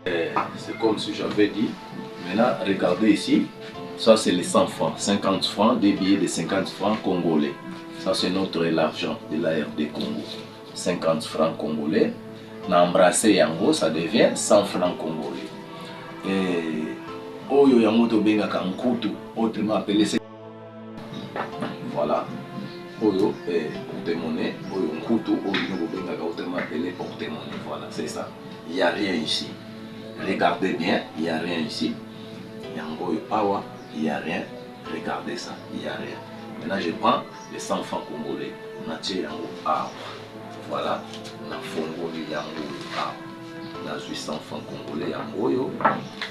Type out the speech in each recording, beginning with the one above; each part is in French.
C'est comme si j'avais dit. Maintenant, regardez ici. Ça, c'est les 100 francs. 50 francs, des billets de 50 francs congolais. Ça, c'est notre l'argent de l'ARD Congo. 50 francs congolais. N'embrasser yango, ça devient 100 francs congolais. Et Oyo yango to benga kankutu, autrement appelé. Voilà. Oyo porte-monnaie, Oyo nkutu, Oyo benga autrement appelé porte-monnaie. Voilà, c'est ça. Il n'y a rien ici. Regardez bien, il n'y a rien ici. Yango yo awa, il n'y a rien. Regardez ça, il n'y a rien. Maintenant, je prends les 100 francs congolais. Natie yango awa. Voilà. Na fongoli yango awa. Na 800 francs congolais yango yo.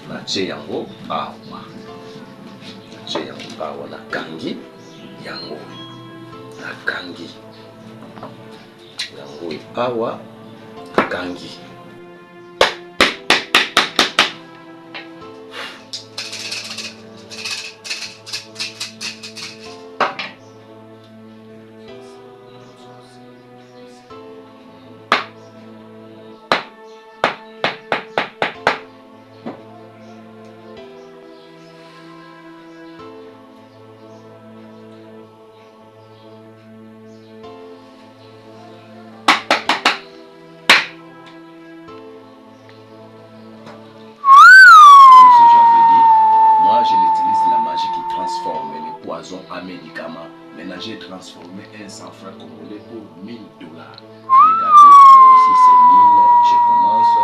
Natie yango awa. Natie yango awa. Na kangi yango. Na kangi. Yango awa. Kangi. Un médicament. Maintenant, j'ai transformé un 100 francs congolais pour 1000 $. Regardez, ici c'est 1000. Je commence.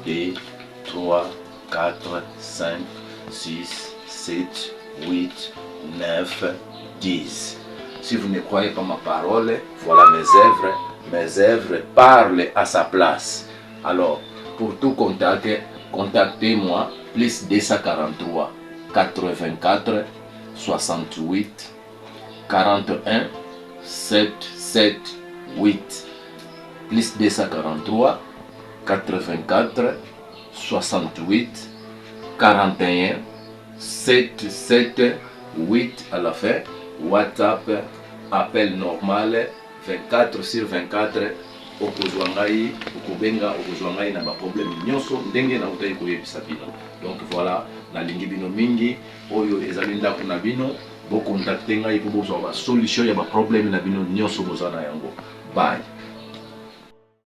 1, 2, 3, 4, 5, 6, 7, 8, 9, 10. Si vous ne croyez pas ma parole, voilà mes œuvres. Mes œuvres parlent à sa place. Alors, pour tout contacter, contactez-moi, plus 243 84 68 41 778 plus 243 84 68 41 778 à la fin. WhatsApp, appel normal 24/24. Okozwangai, okobenga, okozwangai na ba problème nyonso ndenge na utayi koyebisa bino. Donc voilà, na lingi bino mingi oyo ezali ndako na bino, bo contacter ngai po bozwa ba solution ya ba problème na bino nyonso bozana yango. Bye.